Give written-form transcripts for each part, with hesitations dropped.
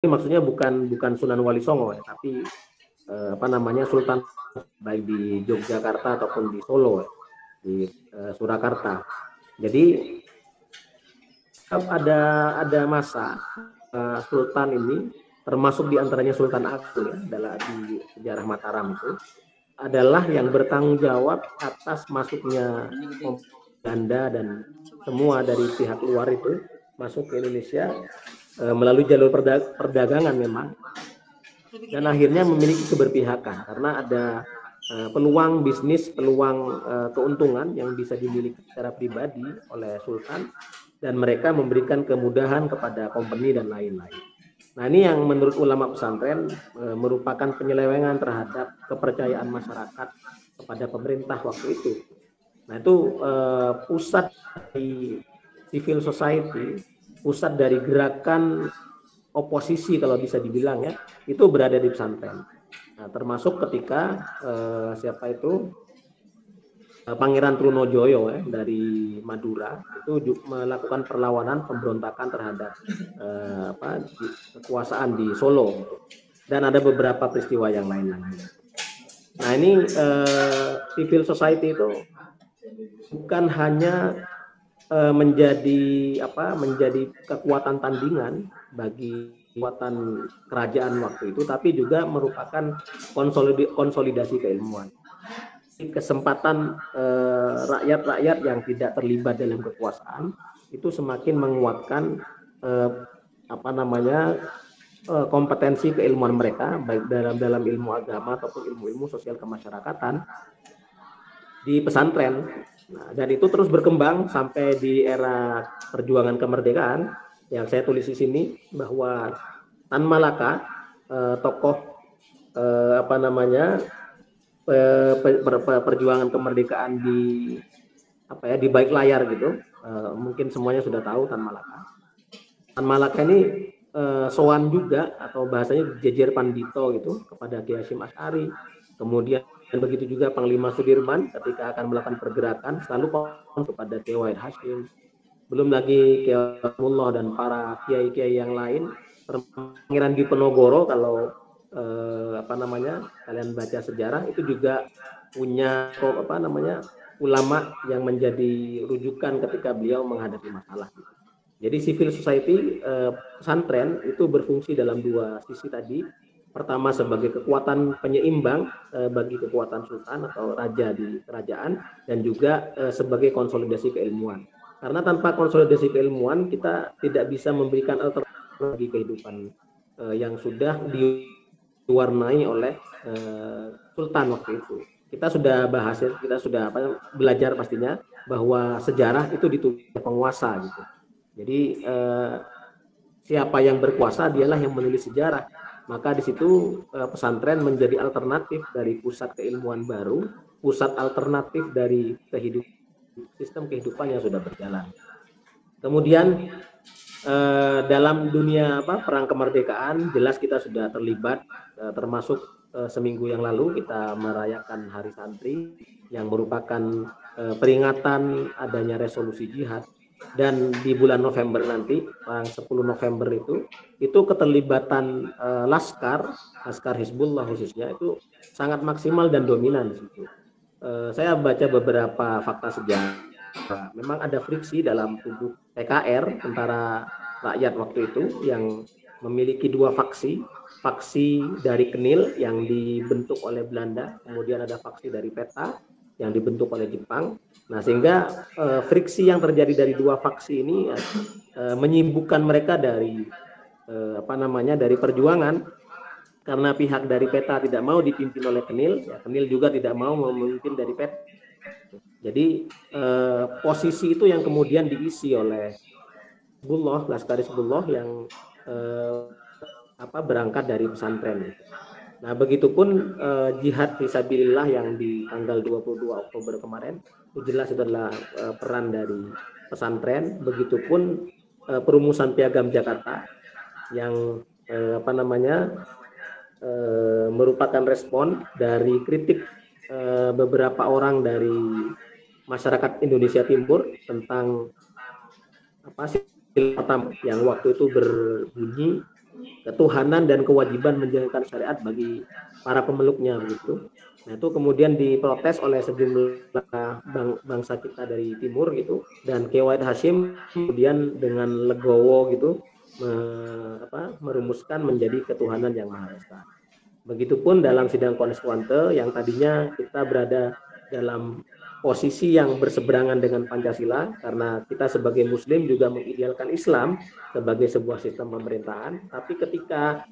ini maksudnya bukan Sunan Wali Songo ya, tapi apa namanya sultan baik di Yogyakarta ataupun di Solo, di Surakarta. Jadi ada masa sultan ini termasuk diantaranya Sultan Agung ya, adalah di sejarah Mataram itu adalah yang bertanggung jawab atas masuknya Belanda dan semua dari pihak luar itu masuk ke Indonesia melalui jalur perdagangan memang, dan akhirnya memiliki keberpihakan karena ada peluang bisnis, peluang keuntungan yang bisa dimiliki secara pribadi oleh Sultan, dan mereka memberikan kemudahan kepada company dan lain-lain. Nah, ini yang menurut ulama pesantren merupakan penyelewengan terhadap kepercayaan masyarakat kepada pemerintah waktu itu. Nah, itu pusat dari civil society, pusat dari gerakan oposisi kalau bisa dibilang ya, itu berada di pesantren. Nah, termasuk ketika siapa itu Pangeran Trunojoyo ya, dari Madura itu melakukan perlawanan pemberontakan terhadap kekuasaan di Solo, dan ada beberapa peristiwa yang lain-lain. Nah, ini civil society itu bukan hanya menjadi kekuatan tandingan bagi kekuatan kerajaan waktu itu, tapi juga merupakan konsolidasi keilmuan. Kesempatan rakyat-rakyat yang tidak terlibat dalam kekuasaan itu semakin menguatkan kompetensi keilmuan mereka, baik dalam ilmu agama ataupun ilmu-ilmu sosial kemasyarakatan di pesantren. Nah, dan itu terus berkembang sampai di era perjuangan kemerdekaan yang saya tulis di sini, bahwa Tan Malaka, tokoh perjuangan kemerdekaan di balik layar gitu, mungkin semuanya sudah tahu Tan Malaka. Tan Malaka ini sowan juga, atau bahasanya jejer pandito gitu, kepada Kiai Hasyim Asy'ari. Kemudian begitu juga Panglima Sudirman ketika akan melakukan pergerakan selalu kepada Kiai Wahid Hasyim. Belum lagi Kiai Mullah dan para kiai-kiai yang lain. Pangeran Diponegoro, kalau kalian baca sejarah, itu juga punya ulama yang menjadi rujukan ketika beliau menghadapi masalah. Jadi civil society pesantren itu berfungsi dalam dua sisi tadi. Pertama sebagai kekuatan penyeimbang bagi kekuatan sultan atau raja di kerajaan, dan juga sebagai konsolidasi keilmuan. Karena tanpa konsolidasi keilmuan kita tidak bisa memberikan alternatif bagi kehidupan yang sudah diwarnai oleh sultan waktu itu. Kita sudah bahas, kita sudah belajar pastinya bahwa sejarah itu ditulis penguasa gitu. Jadi siapa yang berkuasa dialah yang menulis sejarah. Maka di situ pesantren menjadi alternatif dari pusat keilmuan baru, pusat alternatif dari sistem kehidupan yang sudah berjalan. Kemudian dalam dunia perang kemerdekaan, jelas kita sudah terlibat, termasuk seminggu yang lalu kita merayakan Hari Santri yang merupakan peringatan adanya resolusi jihad. Dan di bulan November nanti, 10 November itu keterlibatan Laskar Hizbullah khususnya itu sangat maksimal dan dominan di situ. Saya baca beberapa fakta sejarah. Memang ada friksi dalam tubuh PKR, tentara rakyat waktu itu, yang memiliki dua faksi dari Kenil yang dibentuk oleh Belanda, kemudian ada faksi dari Peta yang dibentuk oleh Jepang. Nah, sehingga friksi yang terjadi dari dua faksi ini menyibukkan mereka dari dari perjuangan, karena pihak dari Peta tidak mau dipimpin oleh Kenil, ya Kenil juga tidak mau memimpin dari Peta. Jadi posisi itu yang kemudian diisi oleh Hizbullah, Laskar Hizbullah yang berangkat dari pesantren. Nah, begitupun jihad fisabilillah yang di tanggal 22 Oktober kemarin, itu jelas itu adalah peran dari pesantren. Begitupun perumusan Piagam Jakarta yang merupakan respon dari kritik beberapa orang dari masyarakat Indonesia Timur tentang yang waktu itu berbunyi ketuhanan dan kewajiban menjalankan syariat bagi para pemeluknya begitu. Nah itu kemudian diprotes oleh sejumlah bangsa kita dari timur gitu, dan Kiai Wahid Hasyim kemudian dengan legowo gitu merumuskan menjadi ketuhanan yang Maha Esa. Begitupun dalam sidang konstituante yang tadinya kita berada dalam posisi yang berseberangan dengan Pancasila, karena kita sebagai Muslim juga mengidealkan Islam sebagai sebuah sistem pemerintahan, tapi ketika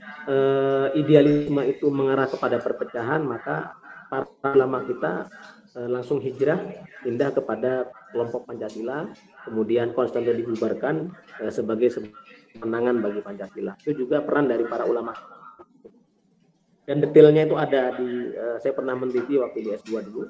idealisme itu mengarah kepada perpecahan, maka para ulama kita langsung hijrah pindah kepada kelompok Pancasila, kemudian konstituante dibubarkan sebagai kemenangan bagi Pancasila. Itu juga peran dari para ulama. Dan detailnya itu ada di saya pernah meneliti waktu di S2 dulu.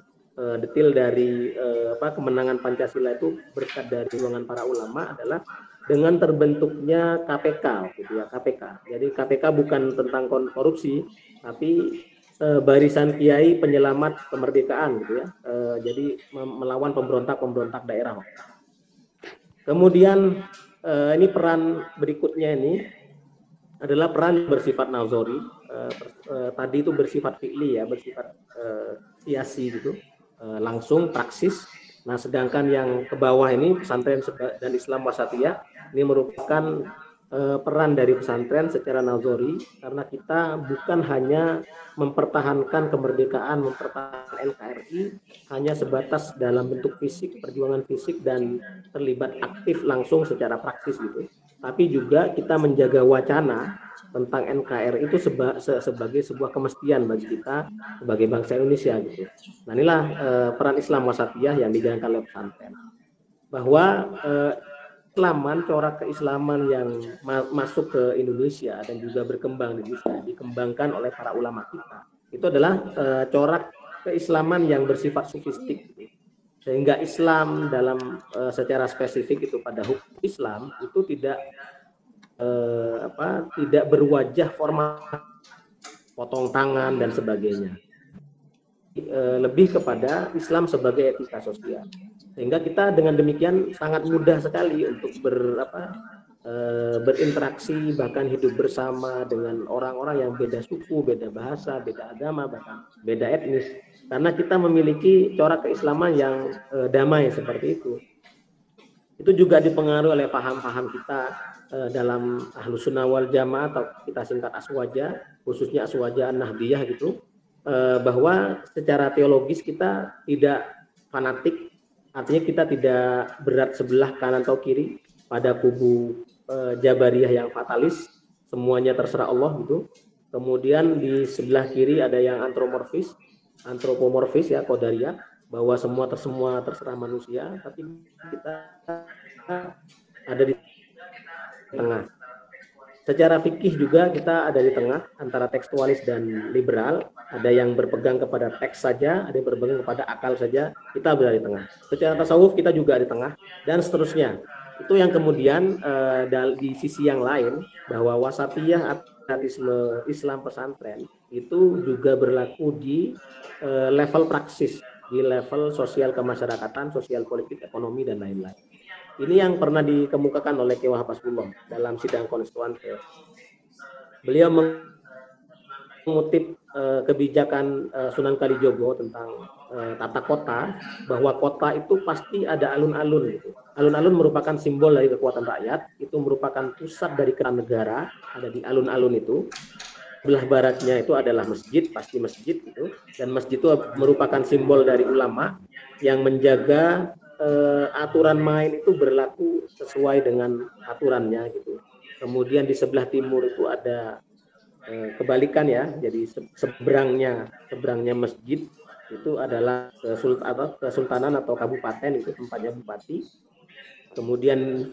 Detail dari kemenangan Pancasila itu berkat dari ruangan para ulama adalah dengan terbentuknya KPK gitu ya, KPK. Jadi KPK bukan tentang korupsi, tapi barisan kiai penyelamat kemerdekaan gitu ya. Jadi melawan pemberontak daerah. Kemudian ini peran berikutnya ini adalah peran bersifat nazori. Tadi itu bersifat fi'li ya, bersifat siasi gitu, langsung praksis. Nah sedangkan yang ke bawah ini pesantren dan Islam Wasatiyah ini merupakan peran dari pesantren secara nazori, karena kita bukan hanya mempertahankan kemerdekaan, mempertahankan NKRI hanya sebatas dalam bentuk fisik, perjuangan fisik dan terlibat aktif langsung secara praksis gitu, tapi juga kita menjaga wacana tentang NKRI itu sebagai sebuah kemestian bagi kita sebagai bangsa Indonesia gitu. Nah inilah peran Islam Wasatiyah yang dijalankan oleh pesantren, bahwa Islaman, corak keislaman yang masuk ke Indonesia dan juga berkembang di Indonesia, dikembangkan oleh para ulama kita, itu adalah corak keislaman yang bersifat sufistik, sehingga Islam dalam secara spesifik itu pada hukum Islam itu tidak berwajah formal, potong tangan dan sebagainya, lebih kepada Islam sebagai etika sosial. Sehingga kita dengan demikian sangat mudah sekali untuk berinteraksi, bahkan hidup bersama dengan orang-orang yang beda suku, beda bahasa, beda agama, bahkan beda etnis, karena kita memiliki corak keislaman yang damai seperti itu. Itu juga dipengaruhi oleh paham-paham kita dalam Ahlus Sunnah wal Jamaah, atau kita singkat Aswaja, khususnya Aswaja An-Nahdiyah gitu, bahwa secara teologis kita tidak fanatik. Artinya kita tidak berat sebelah kanan atau kiri pada kubu Jabariyah yang fatalis, semuanya terserah Allah gitu. Kemudian di sebelah kiri ada yang antropomorfis ya, Qadariyah, bahwa semua terserah manusia, tapi kita ada di tengah. Secara fikih juga kita ada di tengah antara tekstualis dan liberal. Ada yang berpegang kepada teks saja, ada yang berpegang kepada akal saja. Kita berada di tengah. Secara tasawuf kita juga di tengah, dan seterusnya. Itu yang kemudian di sisi yang lain, bahwa wasatiyah ateisme Islam pesantren itu juga berlaku di level praksis, di level sosial kemasyarakatan, sosial politik, ekonomi dan lain-lain. Ini yang pernah dikemukakan oleh Kiai Wahab Hasbullah dalam sidang konstituante. Beliau mengutip kebijakan Sunan Kalijogo tentang tata kota, bahwa kota itu pasti ada alun-alun gitu. Alun-alun merupakan simbol dari kekuatan rakyat, itu merupakan pusat dari keran negara, ada di alun-alun itu. Sebelah baratnya itu adalah masjid, pasti masjid gitu, dan masjid itu merupakan simbol dari ulama yang menjaga aturan main itu berlaku sesuai dengan aturannya gitu. Kemudian di sebelah timur itu ada kebalikan ya, jadi seberangnya masjid itu adalah kesultanan atau kabupaten, itu tempatnya bupati. Kemudian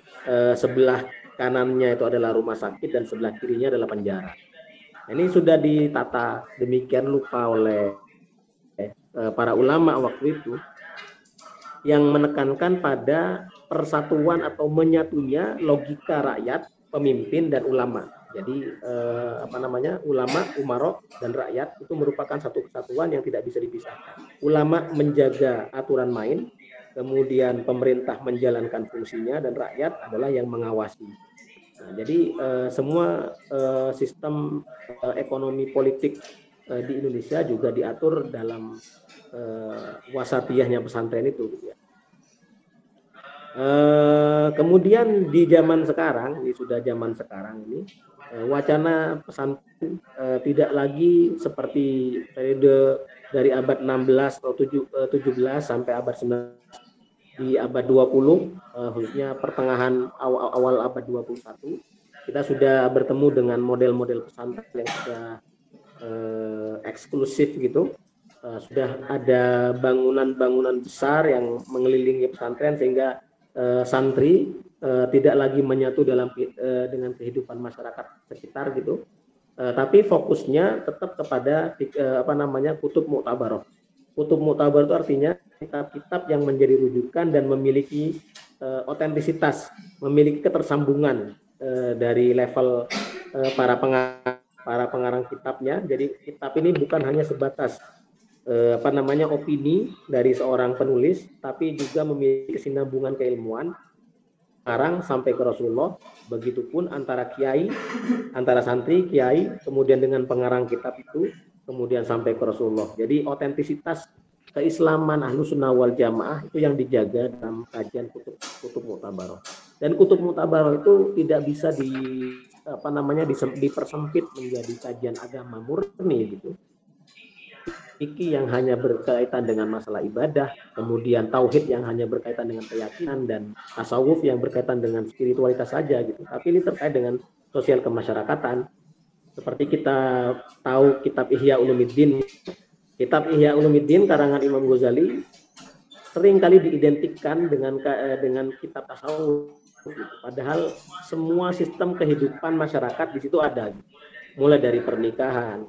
sebelah kanannya itu adalah rumah sakit dan sebelah kirinya adalah penjara. Ini sudah ditata demikian lupa oleh para ulama waktu itu, yang menekankan pada persatuan atau menyatunya logika rakyat, pemimpin dan ulama. Jadi ulama, umaro dan rakyat itu merupakan satu kesatuan yang tidak bisa dipisahkan. Ulama menjaga aturan main, kemudian pemerintah menjalankan fungsinya, dan rakyat adalah yang mengawasi. Nah, jadi semua sistem ekonomi politik di Indonesia juga diatur dalam wasatiyahnya pesantren itu. Gitu ya. Kemudian di zaman sekarang, ini sudah zaman sekarang ini, wacana pesantren tidak lagi seperti periode dari abad 16 atau 17 sampai abad 19. Di abad 20, khususnya pertengahan awal abad 21, kita sudah bertemu dengan model-model pesantren yang sudah eksklusif gitu. Sudah ada bangunan-bangunan besar yang mengelilingi pesantren sehingga santri tidak lagi menyatu dengan kehidupan masyarakat sekitar gitu. Tapi fokusnya tetap kepada kutub mu'tabaroh. Kutub mu'tabar itu artinya kitab-kitab yang menjadi rujukan dan memiliki otentisitas, memiliki ketersambungan dari level para pengarang kitabnya. Jadi kitab ini bukan hanya sebatas opini dari seorang penulis, tapi juga memiliki kesinambungan keilmuan pengarang sampai ke Rasulullah. Begitupun antara kiai, antara santri, kiai, kemudian dengan pengarang kitab itu, kemudian sampai ke Rasulullah. Jadi otentisitas keislaman Ahlussunnah wal Jamaah itu yang dijaga dalam kajian kutub mu'tabaroh. Dan kutub mu'tabaroh itu tidak bisa dipersempit menjadi kajian agama murni gitu. Fikih yang hanya berkaitan dengan masalah ibadah, kemudian tauhid yang hanya berkaitan dengan keyakinan, dan tasawuf yang berkaitan dengan spiritualitas saja gitu. Tapi ini terkait dengan sosial kemasyarakatan. Seperti kita tahu kitab Ihya Ulumuddin. Kitab Ihya Ulumuddin karangan Imam Ghazali sering kali diidentikan dengan kitab tasawuf. Padahal semua sistem kehidupan masyarakat di situ ada. Mulai dari pernikahan,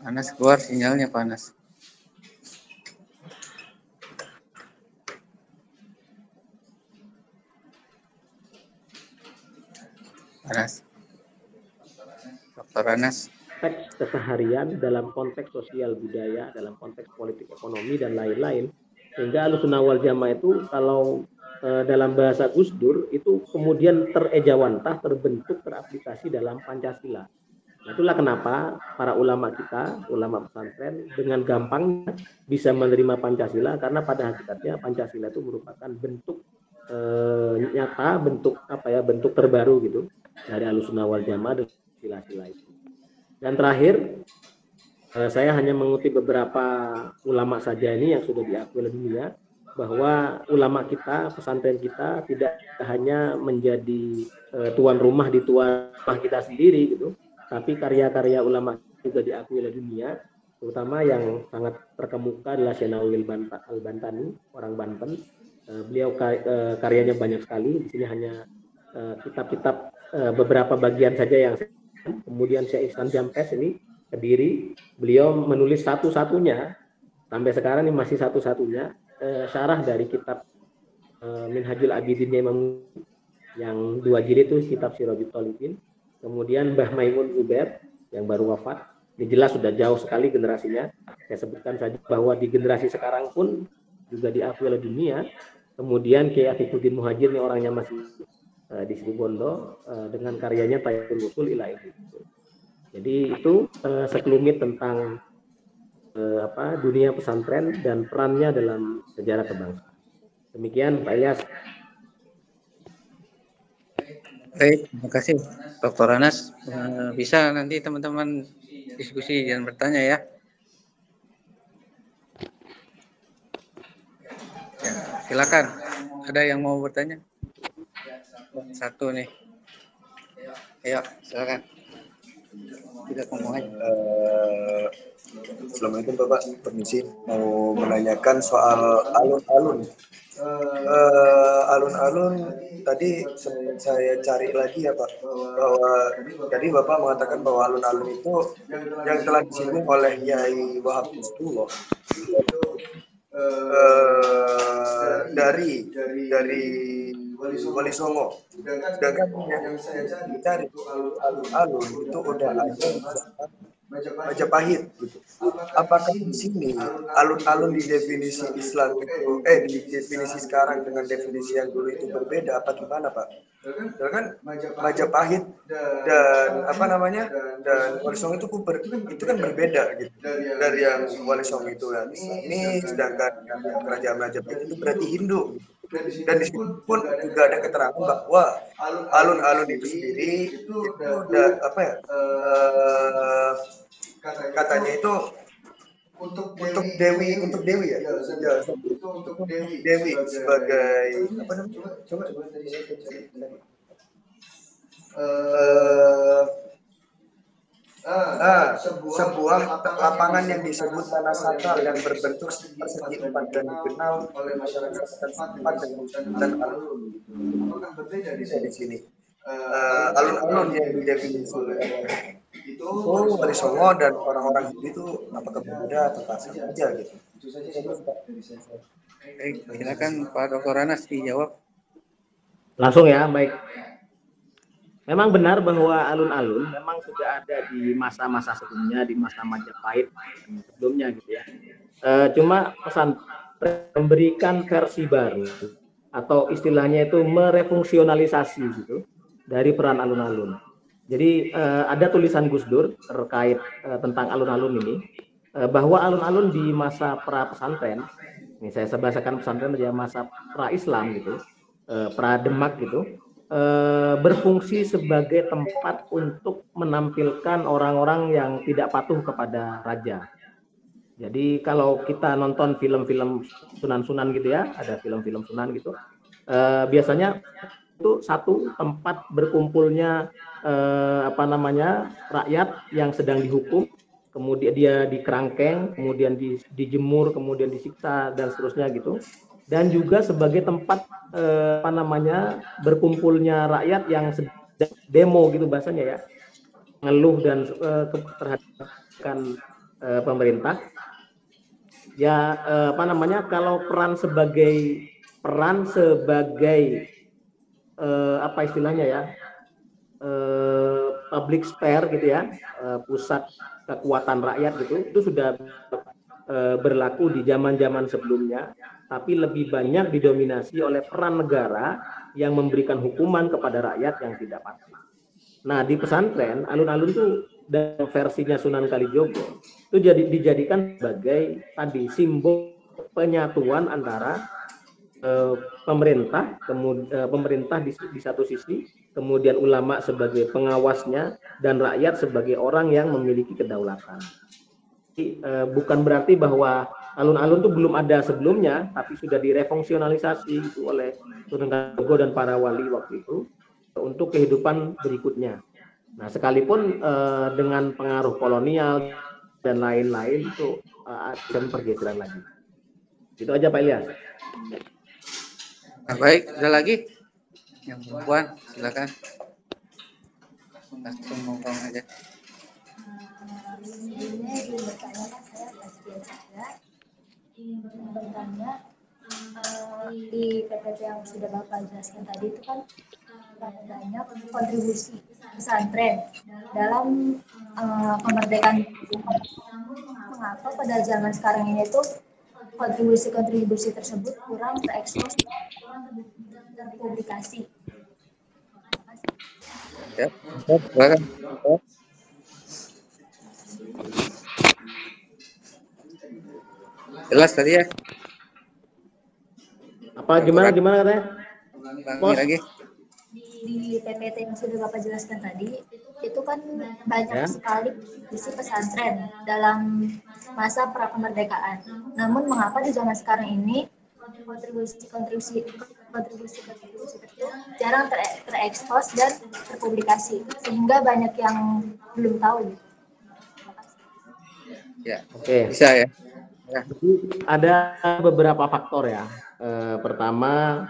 panas, keluar sinyalnya panas. Dr. Anas. Konteks keseharian, dalam konteks sosial budaya, dalam konteks politik ekonomi dan lain-lain. Sehingga Ahlussunnah wal Jamaah itu kalau dalam bahasa Gus Dur itu kemudian terejawantah, terbentuk, teraplikasi dalam Pancasila. Nah, itulah kenapa para ulama kita, ulama pesantren dengan gampangnya bisa menerima Pancasila, karena pada hakikatnya Pancasila itu merupakan bentuk nyata, bentuk terbaru gitu dari Ahlussunnah wal Jamaah dan sila-sila itu. Dan terakhir, saya hanya mengutip beberapa ulama saja ini yang sudah diakui oleh dunia, bahwa ulama kita, pesantren kita tidak hanya menjadi tuan rumah di tuan rumah kita sendiri gitu, tapi karya-karya ulama juga diakui oleh dunia, terutama yang sangat terkemuka adalah Syekh Nawawi Al-Bantani, orang Banten. Beliau karyanya banyak sekali. Di sini hanya kitab-kitab beberapa bagian saja yang saya. Kemudian Syekh Ihsan Jampes ini Kediri, beliau menulis satu-satunya sampai sekarang ini masih satu-satunya syarah dari kitab Minhajul Abidin Imam yang 2 jilid itu kitab Sirajul Talibin. Kemudian Mbah Maimun Zubair yang baru wafat, ini jelas sudah jauh sekali generasinya. Saya sebutkan saja bahwa di generasi sekarang pun juga diakui oleh dunia. Kemudian Kiai Afifuddin Muhajir ini orangnya masih di Situbondo dengan karyanya Tayyibul Usul ila Ilmi. Jadi itu sekelumit tentang dunia pesantren dan perannya dalam sejarah kebangsaan. Demikian Pak Ilyas. Baik, terima kasih Dr. Anas. Bisa nanti teman-teman diskusi dan bertanya ya. Ya, silakan. Ada yang mau bertanya? Satu nih. Ayo, silakan. Tidak ngomong aja. Assalamualaikum Bapak, permisi. Mau menanyakan soal alun-alun. Alun-alun tadi saya cari lagi ya Pak, bahwa tadi Bapak mengatakan bahwa alun-alun itu yang telah disinggung oleh Yai Wahab Mustullah dari Wali Songo. Sedangkan yang saya cari itu alun-alun itu udah ada di zaman Majapahit gitu. Apakah di sini alun-alun di definisi Islam itu di definisi sekarang dengan definisi yang dulu itu berbeda apa gimana Pak? Kan Majapahit dan dan Wali Songo itu kan berbeda gitu dari yang Wali Songo itu yang Islamis, sedangkan yang kerajaan Majapahit itu berarti Hindu gitu. Dan di situ pun juga ada keterangan bahwa alun-alun itu sendiri itu udah katanya itu untuk Dewi ya, untuk Dewi sebagai apa namanya? Coba tadi saya sebuah lapangan yang disebut tanah sakral yang berbentuk persegi empat dan dikenal oleh masyarakat setempat dan alun. Apakah berbeda di sini? Alun-alun yang didefinisikan itu Wali Songo dan orang-orang itu apakah berbeda atau sama aja gitu? Itu saja sih Pak. Baik, silakan Pak Dr. Anas dijawab. Langsung ya, baik. Memang benar bahwa alun-alun memang sudah ada di masa-masa sebelumnya, di masa Majapahit sebelumnya gitu ya. Cuma pesan memberikan versi baru atau istilahnya itu merefungsionalisasi gitu dari peran alun-alun. Jadi ada tulisan Gus Dur terkait tentang alun-alun ini bahwa alun-alun di masa pra pesantren, ini saya bahasakan pesantren aja, masa pra Islam gitu, pra Demak gitu, berfungsi sebagai tempat untuk menampilkan orang-orang yang tidak patuh kepada raja. Jadi kalau kita nonton film-film sunan-sunan gitu ya, ada film-film sunan gitu, biasanya itu satu tempat berkumpulnya rakyat yang sedang dihukum, kemudian dia dikerangkeng, kemudian dijemur, kemudian disiksa dan seterusnya gitu. Dan juga sebagai tempat berkumpulnya rakyat yang sedang demo gitu bahasanya ya, ngeluh dan terhadap pemerintah. Ya kalau peran sebagai apa istilahnya ya, public sphere gitu ya, pusat kekuatan rakyat gitu, itu sudah berlaku di zaman-zaman sebelumnya, tapi lebih banyak didominasi oleh peran negara yang memberikan hukuman kepada rakyat yang tidak patuh. Nah, di pesantren alun-alun itu dan versinya Sunan Kalijogo itu dijadikan sebagai tadi simbol penyatuan antara pemerintah, kemudian pemerintah di satu sisi, kemudian ulama sebagai pengawasnya dan rakyat sebagai orang yang memiliki kedaulatan. Bukan berarti bahwa alun-alun itu belum ada sebelumnya, tapi sudah direfungsionalisasi itu oleh Sunan Kalijogo dan para wali waktu itu untuk kehidupan berikutnya. Nah, sekalipun dengan pengaruh kolonial dan lain-lain itu ada pergeseran lagi. Itu aja Pak Ilyas. Nah, baik, ada lagi yang perempuan, silakan langsung ngomong aja. Sebelumnya ingin bertanya, saya Tasbih saya ingin bertanya di PPT yang sudah Bapak jelaskan tadi itu kan banyak kontribusi pesantren dalam kemerdekaan. Mengapa pada zaman sekarang ini itu kontribusi tersebut kurang terekspos, terpublikasi? Ya, silakan. Jelas tadi ya? Apa gimana katanya? Lagi. Di PPT yang sudah Bapak jelaskan tadi, itu kan banyak sekali isi pesantren dalam masa pra kemerdekaan. Namun mengapa di zaman sekarang ini kontribusi itu jarang terekspos dan terpublikasi, sehingga banyak yang belum tahu. Ya, oke. Bisa ya. Ada beberapa faktor ya. Pertama,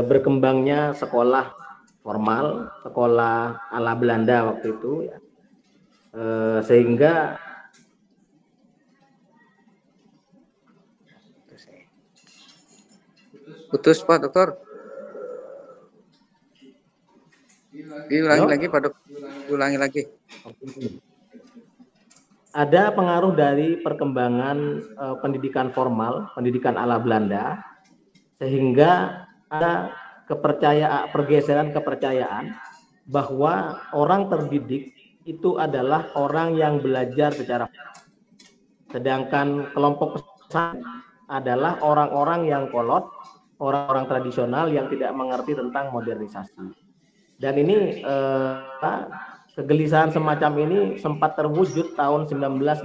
berkembangnya sekolah formal, sekolah ala Belanda waktu itu ya. Sehingga putus Pak Dokter. Diulangi lagi Pak Dok. Diulangi lagi. Ada pengaruh dari perkembangan pendidikan formal, pendidikan ala Belanda, sehingga ada pergeseran kepercayaan bahwa orang terdidik itu adalah orang yang belajar secara, sedangkan kelompok pesan adalah orang-orang yang kolot, orang-orang tradisional yang tidak mengerti tentang modernisasi. Dan ini kegelisahan semacam ini sempat terwujud tahun 1952.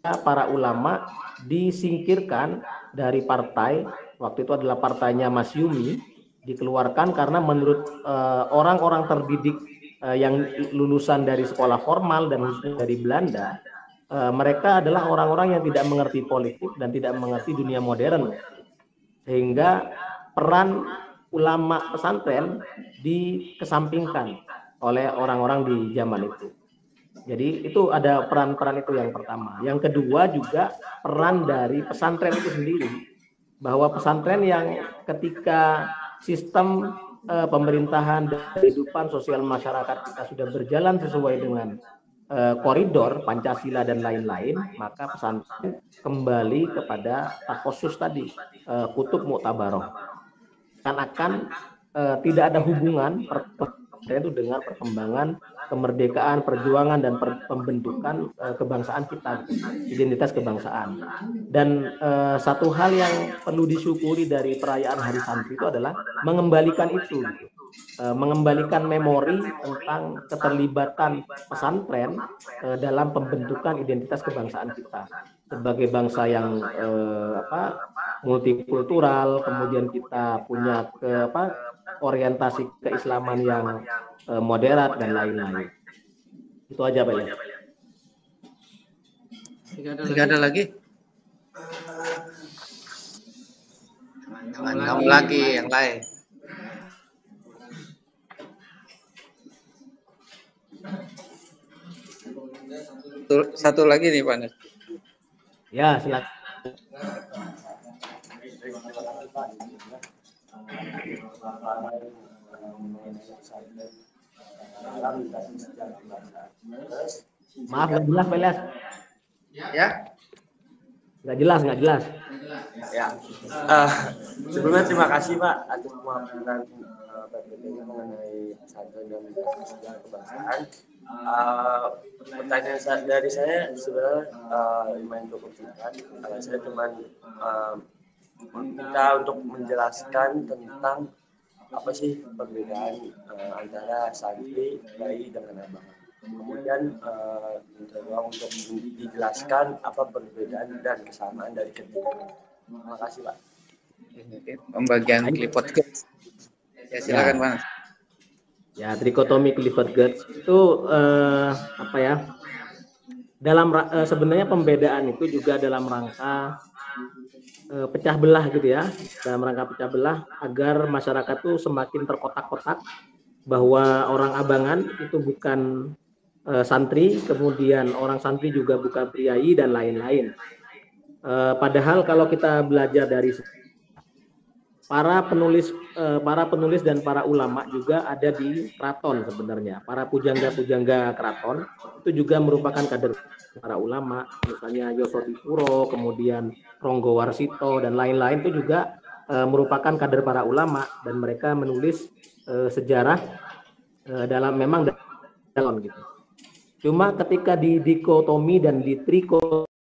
Para ulama disingkirkan dari partai, waktu itu adalah partainya Masyumi, dikeluarkan karena menurut orang-orang terdidik yang lulusan dari sekolah formal dan khususnya dari Belanda, mereka adalah orang-orang yang tidak mengerti politik dan tidak mengerti dunia modern, sehingga peran ulama pesantren dikesampingkan oleh orang-orang di zaman itu. Jadi itu ada peran-peran itu yang pertama. Yang kedua juga peran dari pesantren itu sendiri, bahwa pesantren yang ketika sistem pemerintahan dan kehidupan sosial masyarakat kita sudah berjalan sesuai dengan koridor Pancasila dan lain-lain, maka pesantren kembali kepada takhusus tadi, kutub muktabaroh. Akan tidak ada hubungan pesantren itu dengan perkembangan kemerdekaan, perjuangan, dan pembentukan kebangsaan kita, identitas kebangsaan. Dan satu hal yang perlu disyukuri dari perayaan Hari Santri itu adalah mengembalikan itu, mengembalikan memori tentang keterlibatan pesantren dalam pembentukan identitas kebangsaan kita sebagai bangsa yang multikultural, kemudian kita punya orientasi keislaman yang moderat dan lain-lain. Itu aja Pak ya. Tidak ada lagi. Kamu lagi yang lain. Satu lagi nih Pak Nes. Ya, silakan. Maaf nggak jelas Pak Ilyas. Ya. Nggak jelas. Ya. Sebelumnya terima kasih Pak atas pemaparan PPT-nya mengenai pesantren dan sejarah kebangsaan. Pertanyaan dari saya sebenarnya lumayan cukup singkat. Saya cuma minta untuk menjelaskan tentang apa sih perbedaan antara santri, kiai dengan abang. Kemudian minta doang untuk dijelaskan apa perbedaan dan kesamaan dari ketiganya. Terima kasih Pak. Pembagian Clifford Geertz. Ya, silakan Pak. Ya, trikotomi Clifford Geertz itu dalam sebenarnya pembedaan itu juga dalam rangka pecah belah gitu ya, dalam rangka pecah belah agar masyarakat tuh semakin terkotak-kotak bahwa orang abangan itu bukan santri, kemudian orang santri juga bukan priai dan lain-lain. Padahal kalau kita belajar dari para penulis dan para ulama juga ada di keraton sebenarnya. Para pujangga-pujangga keraton itu juga merupakan kader para ulama, misalnya Yosodipuro, kemudian Ronggo Warsito dan lain-lain itu juga merupakan kader para ulama, dan mereka menulis sejarah dalam gitu. Cuma ketika di dikotomi dan di trikotomi